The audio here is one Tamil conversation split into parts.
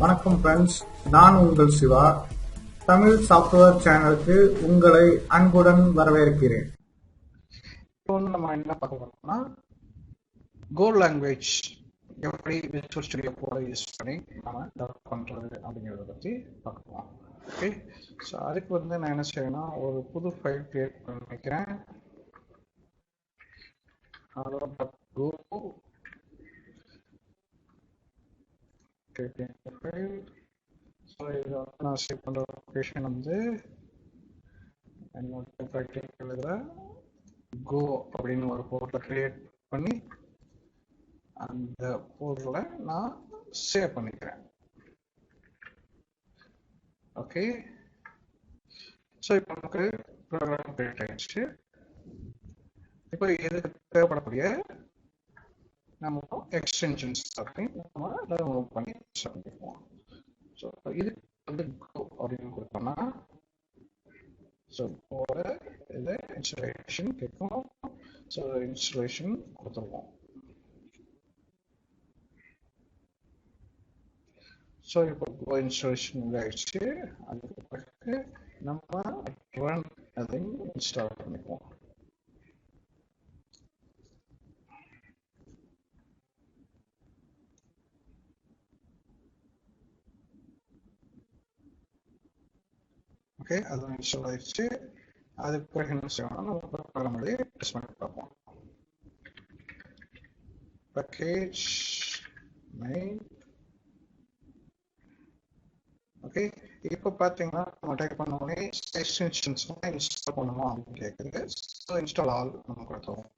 வணக்கம் ஃப்ரெண்ட்ஸ், நான் உங்கள் சிவா. தமிழ் சாஃப்ட்வேர் சேனலுக்கு உங்களை அன்புடன் வரவேற்கிறேன். இப்போ நம்ம என்ன பார்க்க போறோம்னா கோ லாங்குவேஜ் எப்படி விசுவல் ஸ்டுடியோ கூட யூஸ் பண்ணி நம்ம டெவலப் பண்ணுறது அப்படிங்கிறத பற்றி பார்க்கலாம். ஓகே, ஸோ அதுக்கு நான் என்ன செய்யணும்னா ஒரு புது ஃபைல் கிரியேட் பண்ணிக்கிறேன். go file. ஸோ இதை நான் சேவ் பண்ணுற லொக்கேஷன் என்னோட டைப்பில் கோ அப்படின்னு ஒரு போர்ட்டில் கிரியேட் பண்ணி அந்த போர்ட்டில் நான் சேவ் பண்ணிக்கிறேன். ஓகே, ஸோ இப்போ நமக்கு ப்ரோக்ராம் கிரியேட் ஆயிடுச்சு. இப்போ இதுக்கு தேவைப்படக்கூடிய நம்ம எக்ஸ்டென்ஷன்ஸ் நம்ம ரிமூவ் பண்ணி பண்ணிக்குவோம். ஸோ இதுக்கு கோ அப்படின்னு கொடுத்தோம்னா ஸோ போட இதை இன்ஸ்டலேஷன் கேட்கும். ஸோ இன்ஸ்டலேஷன் கொடுத்துருவோம். ஸோ இப்போ கோ இன்ஸ்டலேஷன் ஆயிடுச்சு. அதுக்கு பிறகு நம்ம ரன் அதையும் இன்ஸ்டால் பண்ணிக்குவோம். ஓகே, அது இன்ஸ்டால் ஆயிடுச்சு. அதுக்கு பிறகு என்ன செய்யணும், நம்ம ப்ரோக்ராம்லேயே டெஸ்ட் பண்ணி பார்ப்போம். Package main. ஓகே, இப்போ பார்த்தீங்கன்னா நம்ம டைப் பண்ண உடனே எக்ஸ்டென்ஷன்ஸ் இன்ஸ்டால் பண்ணணும் அப்படின்னு கேட்குது. ஸோ இன்ஸ்டால் ஆல் நம்ம கொடுத்துருவோம்.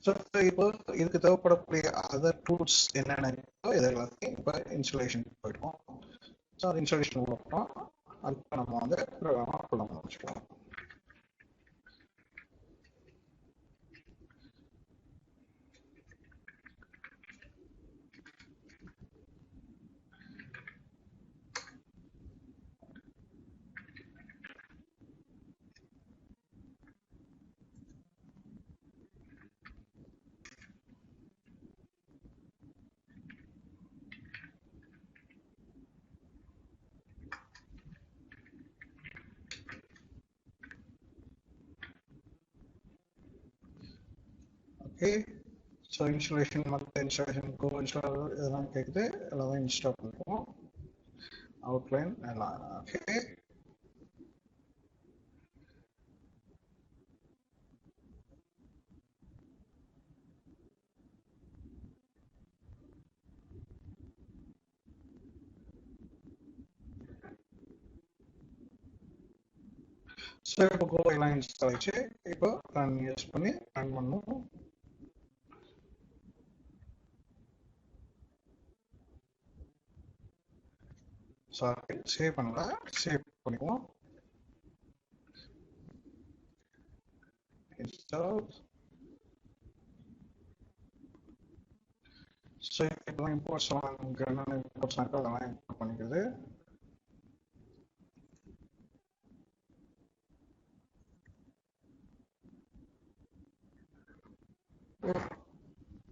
ஸோ இப்போ இதுக்கு தேவைப்படக்கூடிய அதர் டூல்ஸ் என்னென்ன இருக்கோ இது எல்லாத்தையும் இப்போ இன்ஸ்டாலேஷன் போயிடுவோம். ஸோ அது இன்ஸ்டாலேஷன் போட்டோம். அதுக்கு நம்ம ப்ரோக்ராமாக ஃபுல் பண்ண வச்சுக்கலாம். ஓகே, ஸோ இன்ஸ்டாலேஷன் மற்ற இன்ஸ்டாலேஷன் கோ இன்ஸ்டால் இதெல்லாம் கேட்குது. எல்லாமே இன்ஸ்டால் பண்ணுவோம். அவுட்லைன் எல்லாம். ஓகே, ஸோ இப்போ கோ எல்லாம் இன்ஸ்டால் ஆயிடுச்சு. இப்போ ரன் யூஸ் பண்ணி ரன் பண்ணுவோம். சாரி, சேவ் பண்ணல, சேவ் பண்ணிக்குவோம். இன்ஸ்டால். ஸோ இதெல்லாம் இம்போர்ட்ஸ் என்னென்ன இம்போர்ட்ஸ் இருக்கோ அதெல்லாம் இம்போர்ட் பண்ணிக்கிறது.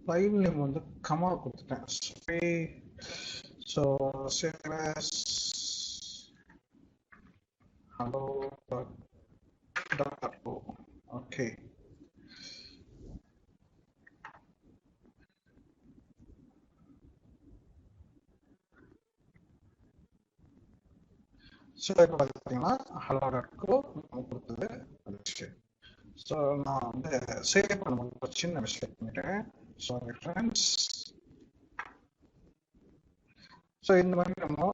ஃபைல் நேம் கமா கொடுத்துட்டேன். So save as hello.o. Okay, so இப்போ பார்த்தீங்கன்னா hello.co நம்ம கொடுத்தது வந்துச்சு. ஸோ நான் சேவ் பண்ணும்போது சின்ன மிஸ்டேக் பண்ணிட்டேன். Sorry friends. ஸோ இந்த மாதிரி நம்ம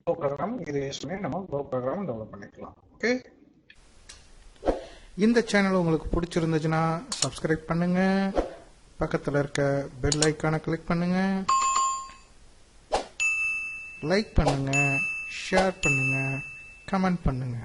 கோ ப்ரோக்ராம் இதை யூஸ் பண்ணி நம்ம கோ ப்ரோக்ராம் டெவலப் பண்ணிக்கலாம். ஓகே, இந்த சேனல் உங்களுக்கு பிடிச்சிருந்துச்சுன்னா சப்ஸ்கிரைப் பண்ணுங்க, பக்கத்தில் இருக்க பெல் ஐக்கானை கிளிக் பண்ணுங்க, லைக் பண்ணுங்க, ஷேர் பண்ணுங்க, கமெண்ட் பண்ணுங்க.